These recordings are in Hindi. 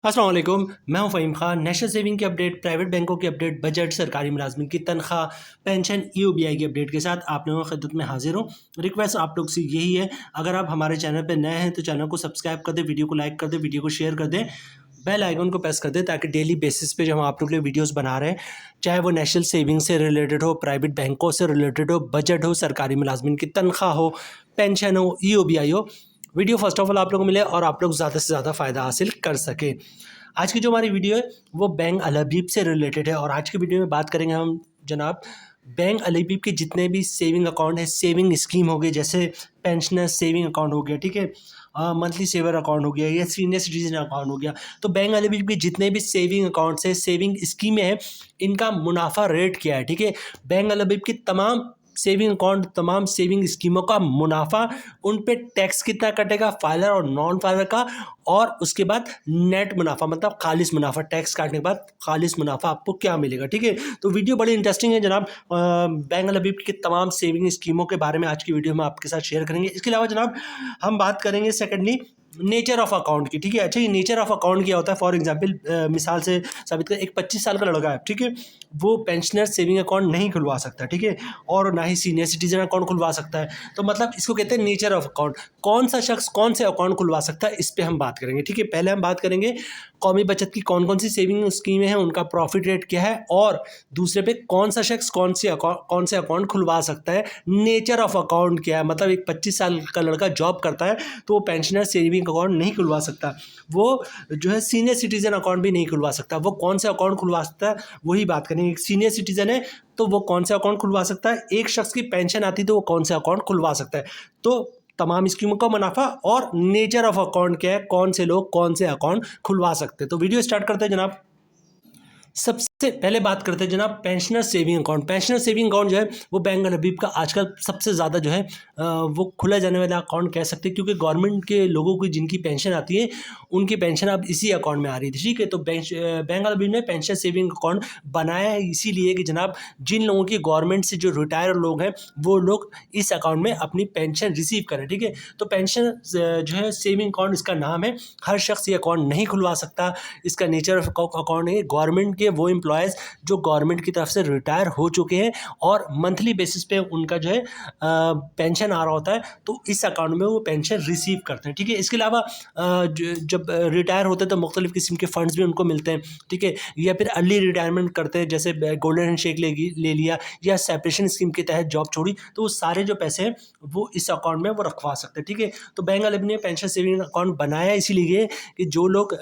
अस्सलाम वालेकुम, मैं हूं फ़हीम खान। नेशनल सेविंग की अपडेट, प्राइवेट बैंकों की अपडेट, बजट, सरकारी मुलाजमिन की तनख्वाह, पेंशन, ईओबीआई की अपडेट के साथ आप लोगों की खिदमत में हाजिर हूं। रिक्वेस्ट आप लोग से यही है, अगर आप हमारे चैनल पर नए हैं तो चैनल को सब्सक्राइब कर दें, वीडियो को लाइक कर दें, वीडियो को शेयर कर दें, बेल आइकन को प्रेस कर दें ताकि डेली बेसिस पे जो हम आप लोग के लिए वीडियोस बना रहे हैं, चाहे वो नेशनल सेविंग से रिलेटेड हो, प्राइवेट बैंकों से रिलेटेड हो, बजट हो, सरकारी मुलाजमिन की तनख्वाह हो, पेंशन हो, ईओबीआई हो, वीडियो फर्स्ट ऑफ ऑल आप लोगों को मिले और आप लोग ज़्यादा से ज़्यादा फ़ायदा हासिल कर सकें। आज की जो हमारी वीडियो है वो बैंक अल हबीब से रिलेटेड है और आज की वीडियो में बात करेंगे हम जनाब बैंक अल हबीब के जितने भी सेविंग अकाउंट है, सेविंग स्कीम हो गई, जैसे पेंशनर सेविंग अकाउंट हो गया, ठीक है, मंथली सेवर अकाउंट हो गया या सीनियर सिटीजन अकाउंट हो गया। तो बैंक अल हबीब के जितने भी सेविंग अकाउंट्स है, सेविंग स्कीमें हैं, इनका मुनाफा रेट क्या है, ठीक है। बैंक अल हबीब की तमाम सेविंग अकाउंट, तमाम सेविंग स्कीमों का मुनाफा, उन पे टैक्स कितना कटेगा, फाइलर और नॉन फाइलर का, और उसके बाद नेट मुनाफा मतलब खालिस मुनाफा, टैक्स काटने के बाद खालिस मुनाफा आपको क्या मिलेगा, ठीक है। तो वीडियो बड़ी इंटरेस्टिंग है जनाब। बैंक अल हबीब की तमाम सेविंग स्कीमों के बारे में आज की वीडियो में आपके साथ शेयर करेंगे। इसके अलावा जनाब हम बात करेंगे सेकेंडली नेचर ऑफ अकाउंट की, ठीक है। अच्छा, ये नेचर ऑफ अकाउंट क्या होता है, फॉर एग्जांपल मिसाल से साबित कर, एक 25 साल का लड़का है, ठीक है, वो पेंशनर सेविंग अकाउंट नहीं खुलवा सकता, ठीक है, और ना ही सीनियर सिटीजन अकाउंट खुलवा सकता है। तो मतलब इसको कहते हैं नेचर ऑफ अकाउंट। कौन सा शख्स कौन से अकाउंट खुलवा सकता है, इस पर हम बात करेंगे, ठीक है। पहले हम बात करेंगे कौमी बचत की कौन कौन सी सेविंग स्कीमें हैं, उनका प्रॉफिट रेट क्या है, और दूसरे पे कौन सा शख्स कौन से अकाउंट खुलवा सकता है। नेचर ऑफ अकाउंट क्या है, मतलब एक 25 साल का लड़का जॉब करता है तो वो पेंशनर सेविंग अकाउंट नहीं खुलवा सकता, वो जो है सीनियर सिटीजन अकाउंट भी नहीं खुलवा सकता। वो कौन से अकाउंट खुलवा सकता है, वही बात करेंगे। एक सीनियर सिटीजन है तो वो कौन से अकाउंट खुलवा सकता है, एक शख्स की पेंशन आती है तो वो कौन से अकाउंट खुलवा सकता है। तो तमाम स्कीमों का मुनाफा और नेचर ऑफ अकाउंट क्या है, कौन से लोग कौन से अकाउंट खुलवा सकते हैं। तो वीडियो स्टार्ट करते हैं जनाब। सबसे पहले बात करते हैं जनाब pensioner saving account. Pensioner saving account जो है वो बैंक अल हबीब का आजकल सबसे ज़्यादा जो है वो खुला जाने वाला अकाउंट कह सकते हैं, क्योंकि गवर्नमेंट के लोगों की जिनकी पेंशन आती है उनकी पेंशन अब इसी अकाउंट में आ रही थी, ठीक है। तो बैंक अल हबीब ने पेंशन सेविंग अकाउंट बनाया है इसीलिए कि जनाब जिन लोगों की गवर्नमेंट से जो रिटायर लोग हैं वो लोग इस अकाउंट में अपनी पेंशन रिसीव करें, ठीक है। तो पेंशन जो है सेविंग अकाउंट इसका नाम है, हर शख्स ये अकाउंट नहीं खुलवा सकता। इसका नेचर ऑफ अकाउंट है गवर्नमेंट के वो एम्प्लॉयज़ जो गवर्नमेंट की तरफ से रिटायर हो चुके हैं और मंथली बेसिस पे उनका जो है पेंशन आ रहा होता है, तो इस अकाउंट में वो पेंशन रिसीव करते हैं, ठीक है। इसके अलावा जब रिटायर होते हैं तो मुख्तलिफ़ किस्म के फंड्स भी उनको मिलते हैं, ठीक है, या फिर अर्ली रिटायरमेंट करते हैं, जैसे गोल्डन हैंडशेक ले लिया या सेपरेशन स्कीम के तहत जॉब छोड़ी, तो वो सारे जो पैसे हैं वो इस अकाउंट में वो रखवा सकते हैं, ठीक है। तो बैंक अल हबीब ने पेंशन सेविंग अकाउंट बनाया इसीलिए कि जो लोग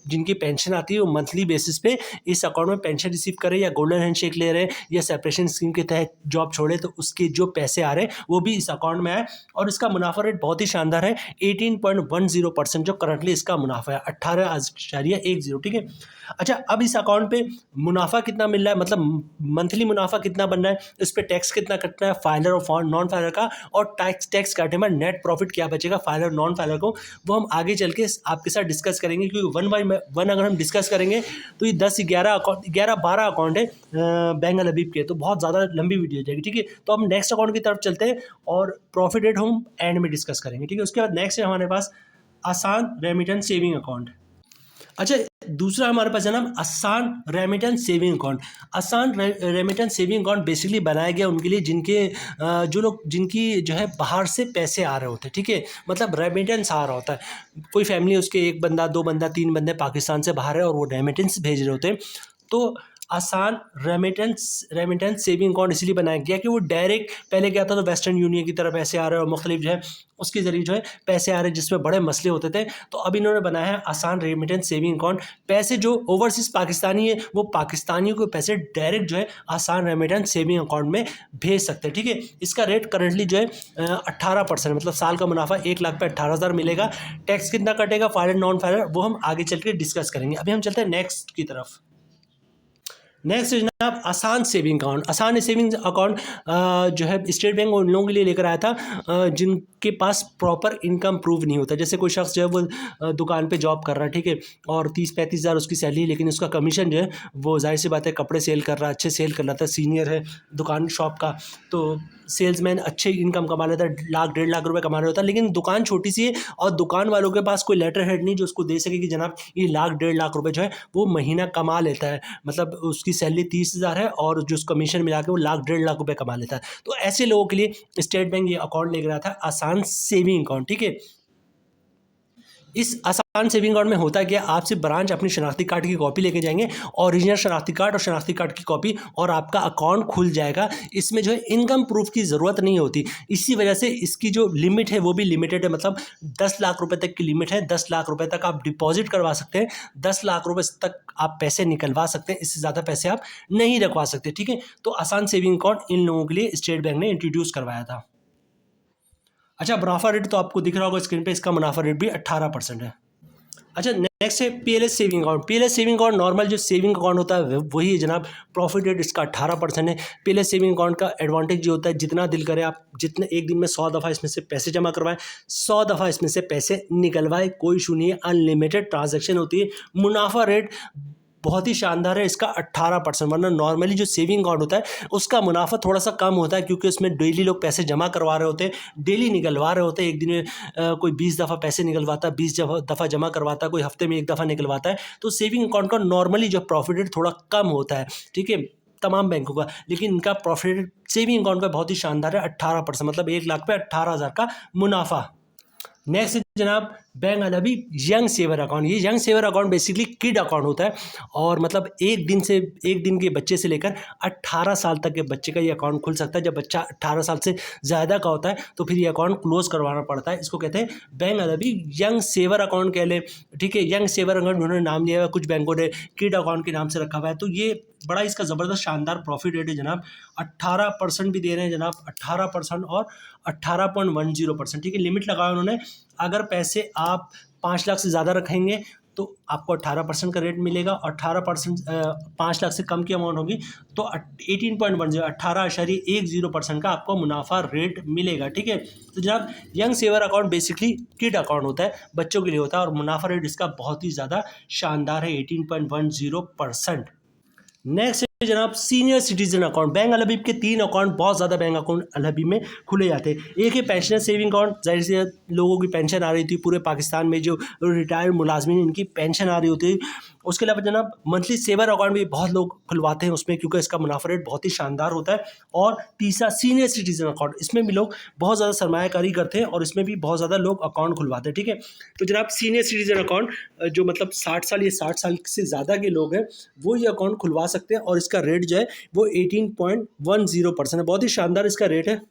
जिनकी पेंशन आती है वो मंथली बेसिस पे इस अकाउंट में पेंशन रिसीव करें, या गोल्डन हैंडशेक ले रहे हैं या सेपरेशन स्कीम के तहत जॉब छोड़े तो उसके जो पैसे आ रहे हैं वो भी इस अकाउंट में आए। और इसका मुनाफा रेट बहुत ही शानदार है, 18.10% जो करंटली इसका मुनाफा है, 18.10, ठीक है। अच्छा, अब इस अकाउंट पे मुनाफा कितना मिल रहा है, मतलब मंथली मुनाफा कितना बन रहा है, इस पर टैक्स कितना कटना है फाइलर और नॉन फाइलर का, और टैक्स काटने में नेट प्रॉफिट क्या बचेगा फाइलर नॉन फाइलर को, वो हम आगे चल के आपके साथ डिस्कस करेंगे। क्योंकि वन बाई वन अगर हम डिस्कस करेंगे तो ये 11-12 अकाउंट है बैंक अल हबीब के, तो बहुत ज़्यादा लंबी वीडियो हो जाएगी, ठीक है। तो हम नेक्स्ट अकाउंट की तरफ चलते हैं और प्रॉफिट रेट हम एंड में डिस्कस करेंगे, ठीक है। उसके बाद नेक्स्ट है हमारे पास आसान रेमिटेंस सेविंग अकाउंट। अच्छा, दूसरा हमारे पास है ना आसान रेमिटेंस सेविंग अकाउंट। आसान रेमिटेंस सेविंग अकाउंट बेसिकली बनाया गया उनके लिए जिनके जो लोग जिनकी जो है बाहर से पैसे आ रहे होते हैं, ठीक है, मतलब रेमिटेंस आ रहा होता है। कोई फैमिली उसके एक बंदा, दो बंदा, तीन बंदे पाकिस्तान से बाहर है और वो रेमिटेंस भेज रहे होते हैं, तो आसान रेमिटेंस सेविंग अकाउंट इसलिए बनाया गया कि वो डायरेक्ट पहले क्या था तो वेस्टर्न यूनियन की तरफ पैसे आ रहे हैं और मुख्तलिफ जो है उसके ज़रिए जो है पैसे आ रहे हैं जिसमें बड़े मसले होते थे। तो अब इन्होंने बनाया है आसान रेमिटेंस सेविंग अकाउंट। पैसे जो ओवरसीज़ पाकिस्तानी है वो पाकिस्तानियों को पैसे डायरेक्ट जो है आसान रेमिटेंस सेविंग अकाउंट में भेज सकते हैं, ठीक है। इसका रेट करंटली जो है 18%, मतलब साल का मुनाफा 1 लाख पे 18,000 मिलेगा। टैक्स कितना कटेगा फाइलर नॉन फाइलर वो हम आगे चल के डिस्कस करेंगे। अभी हम चलते हैं नेक्स्ट की तरफ। नेक्स्ट जनाब आसान सेविंग अकाउंट। आसान सेविंग अकाउंट जो है स्टेट बैंक उन लोगों के लिए लेकर आया था जिनके पास प्रॉपर इनकम प्रूव नहीं होता। जैसे कोई शख्स जो है वो दुकान पे जॉब कर रहा है, ठीक है, और 30-35 हज़ार उसकी सैलरी, लेकिन उसका कमीशन जो है वो जाहिर सी बात है कपड़े सेल कर रहा है, अच्छे सेल कर रहा था, सीनियर है दुकान शॉप का, तो सेल्समैन अच्छे इनकम कमा लेता है, लाख 1.5 लाख रुपए कमा रहा होता है, लेकिन दुकान छोटी सी है और दुकान वालों के पास कोई लेटर हेड नहीं जो उसको दे सके कि जनाब ये लाख 1.5 लाख रुपए जो है वो महीना कमा लेता है, मतलब उसकी सैलरी 30,000 है और जो कमीशन मिला के वो लाख 1.5 लाख रुपए कमा लेता है। तो ऐसे लोगों के लिए स्टेट बैंक ये अकाउंट लेकर रहा था, आसान सेविंग अकाउंट। ठीक है, इस आसान सेविंग अकाउंट में होता क्या, आप सिर्फ ब्रांच अपनी शनाख्ती कार्ड की कॉपी लेके जाएंगे, ओरिजिनल शनाख्ती कार्ड और शनाख्ती कार्ड की कॉपी, और आपका अकाउंट खुल जाएगा। इसमें जो है इनकम प्रूफ की ज़रूरत नहीं होती। इसी वजह से इसकी जो लिमिट है वो भी लिमिटेड है, मतलब 10 लाख रुपए तक की लिमिट है। 10 लाख रुपए तक आप डिपॉजिट करवा सकते हैं, 10 लाख रुपए तक आप पैसे निकलवा सकते हैं, इससे ज़्यादा पैसे आप नहीं रखवा सकते। ठीक है, तो आसान सेविंग अकाउंट इन लोगों के लिए स्टेट बैंक ने इंट्रोड्यूस करवाया था। अच्छा, मुनाफा रेट तो आपको दिख रहा होगा स्क्रीन पे, इसका मुनाफा रेट भी 18% है। अच्छा, नेक्स्ट है PLS saving account. PLS saving account normal जो सेविंग अकाउंट होता है वही है जनाब। प्रॉफिट रेट इसका 18% है। पीएलएस सेविंग अकाउंट का एडवांटेज जो होता है, जितना दिल करे आप जितने एक दिन में 100 दफ़ा इसमें से पैसे जमा करवाएं, 100 दफ़ा इसमें से पैसे निकलवाएं, कोई इशू नहीं है। अनलिमिटेड ट्रांजेक्शन होती है। मुनाफा रेट बहुत ही शानदार है इसका 18%, वरना नॉर्मली जो सेविंग अकाउंट होता है उसका मुनाफा थोड़ा सा कम होता है, क्योंकि उसमें डेली लोग पैसे जमा करवा रहे होते हैं, डेली निकलवा रहे होते हैं। एक दिन में कोई 20 दफ़ा पैसे निकलवाता है, 20 दफ़ा जमा करवाता है, कोई हफ्ते में 1 दफ़ा निकलवाता है। तो सेविंग अकाउंट का नॉर्मली जो प्रॉफिट रेट थोड़ा कम होता है, ठीक है, तमाम बैंकों का, लेकिन इनका प्रॉफिट रेट सेविंग अकाउंट का बहुत ही शानदार है, 18%, मतलब 1 लाख पे 18,000 का मुनाफा। नेक्स्ट जनाब बैंक अलवी यंग सेवर अकाउंट। ये young saver account basically kid account होता है, और मतलब एक दिन के बच्चे से लेकर 18 साल तक के बच्चे का ये अकाउंट खुल सकता है। जब बच्चा 18 साल से ज़्यादा का होता है तो फिर ये अकाउंट क्लोज करवाना पड़ता है। इसको कहते हैं बैंक अलवी यंग सेवर अकाउंट कह लें। ठीक है, यंग सेवर अकाउंट उन्होंने नाम लिया है, कुछ बैंकों ने किड अकाउंट के नाम से रखा हुआ है। तो ये बड़ा इसका ज़बरदस्त शानदार प्रॉफिट रेट है जनाब। 18% भी दे रहे हैं जनाब, 18% और 18.10%। ठीक है, लिमिट लगाया उन्होंने। अगर पैसे आप 5 लाख से ज़्यादा रखेंगे तो आपको 18% का रेट मिलेगा, और 18% 5 लाख से कम की अमाउंट होगी तो 18.10 18.10% का आपको मुनाफा रेट मिलेगा। ठीक है, तो जनाब young saver account basically kid account होता है, बच्चों के लिए होता है, और मुनाफा रेट इसका बहुत ही ज़्यादा शानदार है, 18.10%। नेक्स्ट है जनाब सीनियर सिटीजन अकाउंट। बैंक अल हबीब के 3 अकाउंट, बहुत ज़्यादा बैंक अकाउंट अल हबीब में खुले जाते हैं। एक है पेंशनर सेविंग अकाउंट, जाहिर से लोगों की पेंशन आ रही थी, पूरे पाकिस्तान में जो रिटायर्ड मुलाजमीन इनकी पेंशन आ रही होती है। उसके अलावा जनाब मंथली सेवर अकाउंट भी बहुत लोग खुलवाते हैं उसमें, क्योंकि इसका मुनाफा रेट बहुत ही शानदार होता है। और तीसरा सीनियर सिटीजन अकाउंट, इसमें भी लोग बहुत ज़्यादा सरमायाकारी करते हैं और इसमें भी बहुत ज़्यादा लोग अकाउंट खुलवाते हैं। ठीक है, तो जनाब सीनियर सिटीजन अकाउंट जो मतलब 60 साल या 60 साल से ज़्यादा के लोग हैं वो ये अकाउंट खुलवा सकते हैं, और इसका रेट जो है वो 18.10% है। बहुत ही शानदार इसका रेट है।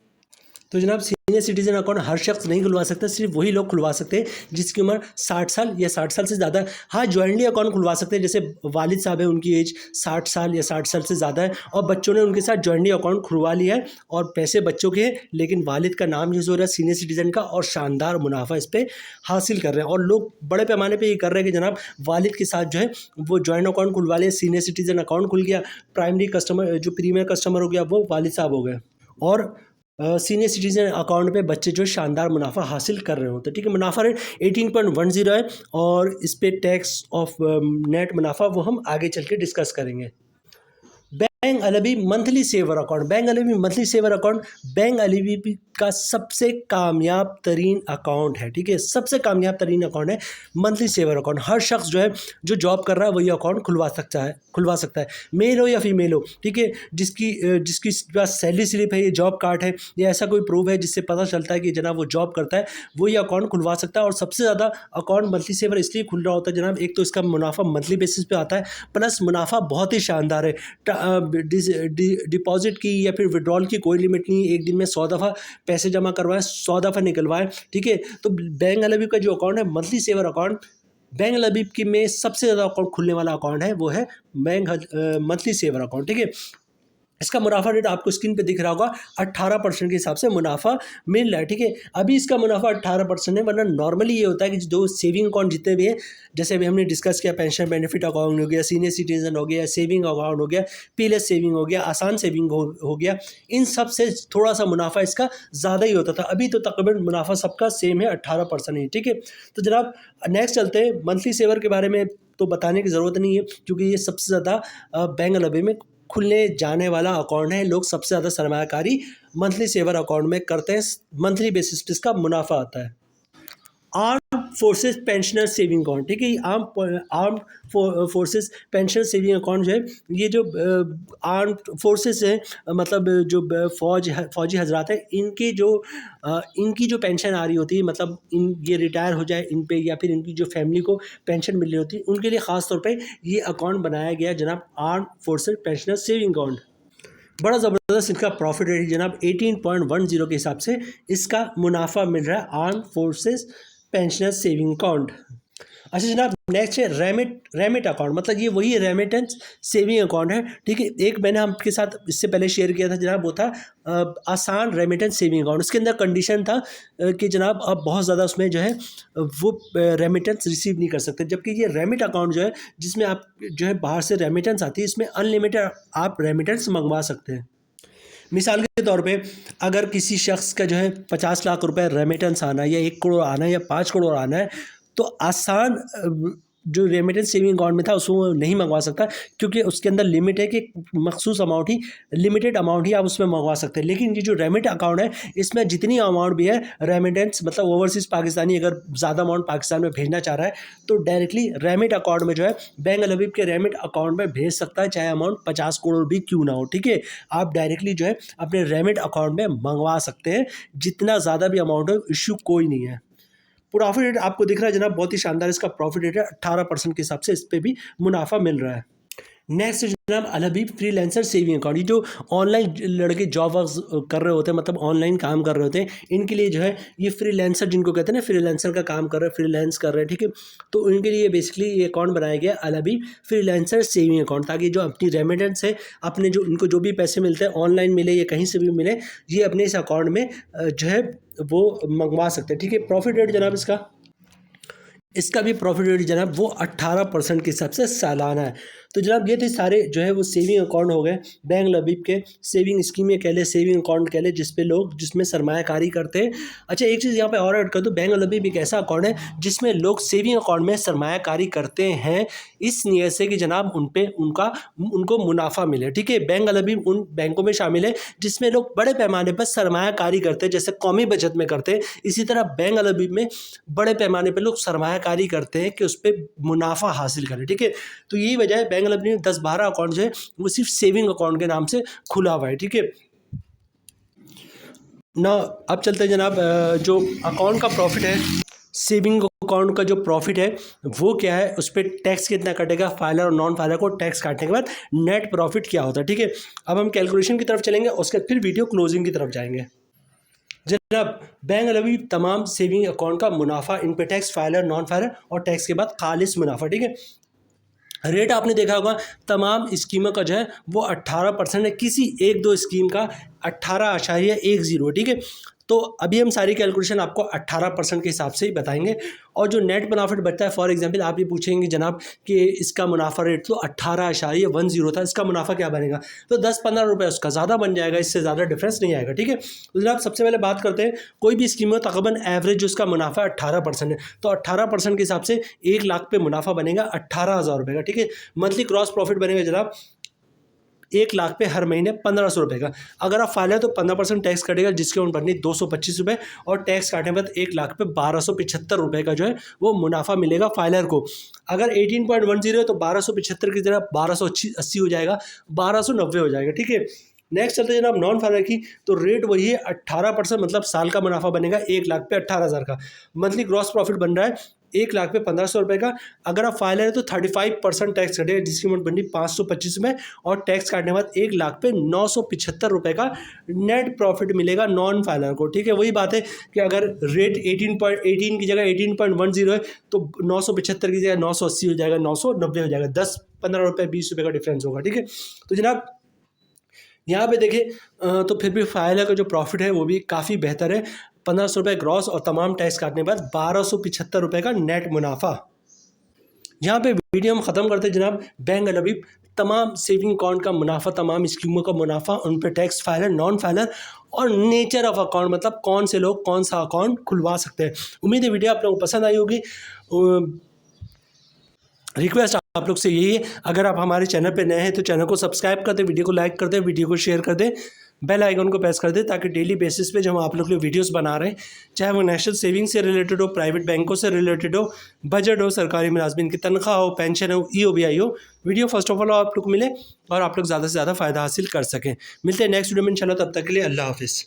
तो जनाब सीनियर सिटीजन अकाउंट हर शख्स नहीं खुलवा सकता, सिर्फ वही लोग खुलवा सकते हैं जिसकी उम्र 60 साल या 60 साल से ज़्यादा है। हाँ, जॉइंटली अकाउंट खुलवा सकते हैं, जैसे वालिद साहब है, उनकी एज 60 साल या 60 साल से ज़्यादा है और बच्चों ने उनके साथ जॉइंटली अकाउंट खुलवा लिया है और पैसे बच्चों के हैं, लेकिन वालिद का नाम यूज़ हो रहा है सीनियर सिटीजन का, और शानदार मुनाफा इस पर हासिल कर रहे हैं। और लोग बड़े पैमाने पर ये कर रहे हैं कि जनाब वालिद के साथ जो है वो जॉइंट अकाउंट खुलवा लिया, सीनियर सिटीजन अकाउंट खुल गया, प्राइमरी कस्टमर जो प्रीमियर कस्टमर हो गया वो वालिद साहब हो गए, और सीनियर सिटीजन अकाउंट पे बच्चे जो शानदार मुनाफा हासिल कर रहे होते हैं। ठीक है, मुनाफा रेट 18.10 है, और इस पे टैक्स ऑफ नेट मुनाफा वो हम आगे चल के डिस्कस करेंगे। बैंक अल हबीब मंथली सेवर अकाउंट। बैंक अल हबीब मंथली सेवर अकाउंट बैंक अल हबीब का सबसे कामयाब तरीन अकाउंट है। ठीक है, सबसे कामयाब तरीन अकाउंट है मंथली सेवर अकाउंट। हर शख्स जो है जो जॉब कर रहा है वही अकाउंट खुलवा सकता है, मेल हो या फीमेल हो। ठीक है, जिसकी पास सैलरी स्लिप है, ये जॉब कार्ड है, या ऐसा कोई प्रूफ है जिससे पता चलता है कि जनाब वो जॉब करता है, वो ये अकाउंट खुलवा सकता है। और सबसे ज़्यादा अकाउंट मंथली सेवर इसलिए खुल रहा होता है जनाब, एक तो इसका मुनाफा मंथली बेसिस पे आता है, प्लस मुनाफा बहुत ही शानदार है। डिपॉजिट की या फिर विड्रॉल की कोई लिमिट नहीं, एक दिन में 100 दफ़ा पैसे जमा करवाएं, 100 दफ़ा निकलवाएं। ठीक है, तो बैंक अल हबीब का जो अकाउंट है मंथली सेवर अकाउंट, बैंक अल हबीब की में सबसे ज़्यादा अकाउंट खुलने वाला अकाउंट है वो है बैंक मंथली सेवर अकाउंट। ठीक है, इसका मुनाफा रेट आपको स्क्रीन पे दिख रहा होगा, 18% के हिसाब से मुनाफा मिल रहा है। ठीक है, अभी इसका मुनाफा 18% है, वरना नॉर्मली ये होता है कि जो सेविंग अकाउंट जितने भी हैं, जैसे अभी हमने डिस्कस किया, पेंशन बेनिफिट अकाउंट हो गया, सीनियर सिटीजन हो गया, सेविंग अकाउंट हो गया, पीएलएस सेविंग हो गया, आसान सेविंग हो गया, इन सब से थोड़ा सा मुनाफा इसका ज़्यादा ही होता था। अभी तो तकरीबन मुनाफा सबका सेम है, 18% ही। ठीक है, तो जनाब नेक्स्ट चलते हैं। मंथली सेवर के बारे में तो बताने की ज़रूरत नहीं है, क्योंकि ये सबसे ज़्यादा बैंक अल हबीब में खुलने जाने वाला अकाउंट है, लोग सबसे ज़्यादा सरमायाकारी मंथली सेवर अकाउंट में करते हैं, मंथली बेसिस पे इसका मुनाफा आता है। Arm forces pensioner saving account, ठीक है, arm forces pensioner saving account जो है, ये जो आर्म फोर्सेस है, मतलब जो फौजी हजरात है, इनकी जो पेंशन आ रही होती है, मतलब ये रिटायर हो जाए इन पे, या फिर इनकी जो फैमिली को पेंशन मिल रही होती है, उनके लिए ख़ास तौर पे ये अकाउंट बनाया गया जनाब, arm forces pensioner saving account. बड़ा ज़बरदस्त इनका प्रॉफिट रेट जनाब 18.10 के हिसाब से इसका मुनाफा मिल रहा है arm forces pensioner saving account. अच्छा जनाब, नेक्स्ट है रेमिट अकाउंट, मतलब ये वही रेमिटेंस सेविंग अकाउंट है, ठीक है। एक मैंने आपके साथ इससे पहले शेयर किया था जनाब, वो था आसान रेमिटेंस सेविंग अकाउंट। उसके अंदर कंडीशन था कि जनाब आप बहुत ज़्यादा उसमें जो है वो रेमिटेंस रिसीव नहीं कर सकते, जबकि ये रेमिट अकाउंट जो है, जिसमें आप जो है बाहर से रेमिटेंस आती है, इसमें अनलिमिटेड आप रेमिटेंस मंगवा सकते हैं। मिसाल के तौर पे अगर किसी शख्स का जो है 50 लाख रुपए रेमिटेंस आना है, या 1 करोड़ आना है, या 5 करोड़ आना है, तो आसान जो रेमिटेंस सेविंग अकाउंट में था उसको नहीं मंगवा सकता, क्योंकि उसके अंदर लिमिट है कि मखसूस अमाउंट ही, लिमिटेड अमाउंट ही आप उसमें मंगवा सकते हैं। लेकिन ये जो रेमिट अकाउंट है, इसमें जितनी अमाउंट भी है रेमिटेंस, मतलब ओवरसीज़ पाकिस्तानी अगर ज़्यादा अमाउंट पाकिस्तान में भेजना चाह रहा है, तो डायरेक्टली रेमिट अकाउंट में जो है बैंक अल हबीब के रेमिट अकाउंट में भेज सकता है, चाहे अमाउंट 50 करोड़ भी क्यों ना हो, ठीक है। आप डायरेक्टली जो है अपने रेमिट अकाउंट में मंगवा सकते हैं, जितना ज़्यादा भी अमाउंट हो, इशू कोई नहीं है। प्रॉफिट रेट आपको दिख रहा है जनाब, बहुत ही शानदार इसका प्रॉफिट रेट है, 18% के हिसाब से इस पर भी मुनाफा मिल रहा है। नेक्स्ट जनाब अल हबीब फ्रीलांसर सेविंग अकाउंट, ये जो ऑनलाइन लड़के जॉब वर्क कर रहे होते हैं, मतलब ऑनलाइन काम कर रहे होते हैं, इनके लिए जो है ये फ्रीलांसर जिनको कहते हैं ना, फ्रीलांसर का काम कर रहे हैं, फ्रीलांस कर रहे हैं, ठीक है। तो इनके लिए बेसिकली ये अकाउंट बनाया गया अल हबीब फ्रीलांसर सेविंग अकाउंट, ताकि जो अपनी रेमिटेंस है, अपने जो इनको जो भी पैसे मिलते हैं, ऑनलाइन मिले या कहीं से भी मिले, ये अपने इस अकाउंट में जो है वो मंगवा सकते हैं, ठीक है। प्रॉफिट रेट जनाब इसका भी प्रॉफिट रेट जनाब वो 18% के हिसाब से सालाना है। तो जनाब ये थे सारे जो है वो सेविंग अकाउंट हो गए, बैंक अल हबीब के सेविंग स्कीम कह ले, सेविंग अकाउंट कह ले, जिसमें सरमायाकारी करते हैं। अच्छा एक चीज़ यहाँ पे और ऐड कर दूँ, बैंक अल हबीब एक ऐसा अकाउंट है जिसमें लोग सेविंग अकाउंट में सरमायाकारी करते हैं इस नीयत से कि जनाब उनको मुनाफा मिले, ठीक है। बैंक अल हबीब उन बैंकों में शामिल है जिसमें लोग बड़े पैमाने पर सरमायाकारी करते हैं, जैसे कौमी बचत में करते हैं, इसी तरह बैंक अल हबीब में बड़े पैमाने पर लोग सरमायाकारी करते हैं कि उस पर मुनाफा हासिल करें, ठीक है। तो यही वजह है बैंक अल हबीब में 10-12 अकाउंट जो है वो सिर्फ सेविंग अकाउंट के नाम से खुला हुआ है, ठीक है ना। अब चलते हैं जनाब, जो अकाउंट का प्रॉफिट है, सेविंग अकाउंट का जो प्रॉफिट है वो क्या है, उस पर टैक्स कितना कटेगा, फाइलर और नॉन फाइलर को टैक्स काटने के बाद नेट प्रॉफिट क्या होता है, ठीक है। अब हम कैलकुलेशन की तरफ चलेंगे, उसके बाद फिर वीडियो क्लोजिंग की तरफ जाएंगे। जनाब बैंक अल हबीब तमाम सेविंग अकाउंट का मुनाफा, इन पे टैक्स, फाइलर, नॉन फाइलर और टैक्स के बाद खालिस मुनाफा, ठीक है। रेट आपने देखा होगा तमाम स्कीमों का जो है वो 18% है, किसी एक दो स्कीम का 18.10, ठीक है। तो अभी हम सारी कैलकुलेशन आपको 18% के हिसाब से ही बताएंगे, और जो नेट प्रॉफिट बचता है, फॉर एग्जांपल आप ये पूछेंगे जनाब कि इसका मुनाफा रेट तो 18.10 था, इसका मुनाफा क्या बनेगा, तो 10-15 रुपये उसका ज़्यादा बन जाएगा, इससे ज़्यादा डिफरेंस नहीं आएगा, ठीक है। तो जनाब सबसे पहले बात करते हैं, कोई भी स्कीम में तकरीबन एवरेज जो उसका मुनाफा 18% है, तो 18% के हिसाब से 1 लाख पे मुनाफा बनेगा 18,000 रुपये का, ठीक है। मंथली क्रॉस प्रॉफिट बनेगा जनाब 1 लाख पे हर महीने 1500 रुपये का। अगर आप फाइल है तो 15% टैक्स कटेगा, जिसके ऊपर बननी 225 रुपये, और टैक्स काटने के बाद 1 लाख पे 1275 रुपये का जो है वो मुनाफा मिलेगा फाइलर को। अगर 18.10 है तो 1275 की जगह 1280 हो जाएगा, 1290 हो जाएगा, ठीक है। नेक्स्ट चलते हैं जनाब नॉन फाइलर की, तो रेट वही है 18%, मतलब साल का मुनाफा बनेगा 1 लाख पे 18,000 का। मंथली ग्रॉस प्रॉफिट बन रहा है 1 लाख पे 1500 रुपये का। अगर आप फाइलर है तो 35% टैक्स कटेगा, जिसकी अमाउंट बननी 525 रुपये, और टैक्स काटने के बाद 1 लाख पे 975 रुपये का नेट प्रॉफिट मिलेगा नॉन फाइलर को, ठीक है। वही बात है कि अगर रेट 18 की जगह 18.10 है तो 975 की जगह 980 हो जाएगा, 990 हो जाएगा, 10-15 रुपये 20 रुपये का डिफरेंस होगा, ठीक है। तो जनाब यहाँ पे देखें तो फिर भी फाइलर का जो प्रॉफिट है वो भी काफ़ी बेहतर है, 1500 रुपये ग्रॉस और तमाम टैक्स काटने के बाद 1275 रुपये का नेट मुनाफा। यहाँ पे वीडियो हम ख़त्म करते हैं जनाब। बैंक अल हबीब तमाम सेविंग अकाउंट का मुनाफा, तमाम स्कीमों का मुनाफा, उन पर टैक्स, फाइलर, नॉन फाइलर और नेचर ऑफ अकाउंट, मतलब कौन से लोग कौन सा अकाउंट खुलवा सकते हैं। उम्मीद है वीडियो आप लोगों को पसंद आई होगी। रिक्वेस्ट आप लोग से यही है, अगर आप हमारे चैनल पे नए हैं तो चैनल को सब्सक्राइब कर दें, वीडियो को लाइक कर दें, वीडियो को शेयर कर दें। बेल आइकन को प्रेस कर दें ताकि डेली बेसिस पे जब हम आप लोग के लिए वीडियोस बना रहे हैं, चाहे वो नेशनल सेविंग से रिलेटेड हो, प्राइवेट बैंकों से रिलेटेड हो, बजट हो, सरकारी मुलाजमिन की तनख्वाह हो, पेंशन हो, EOBI हो, वीडियो फर्स्ट ऑफ ऑल आप लोग को मिले और आप लोग ज़्यादा से ज़्यादा फ़ायदा हासिल कर सकें। मिलते हैं नेक्स्ट वीडियो में इंशाल्लाह, तब तक के लिए अल्लाह हाफिज़।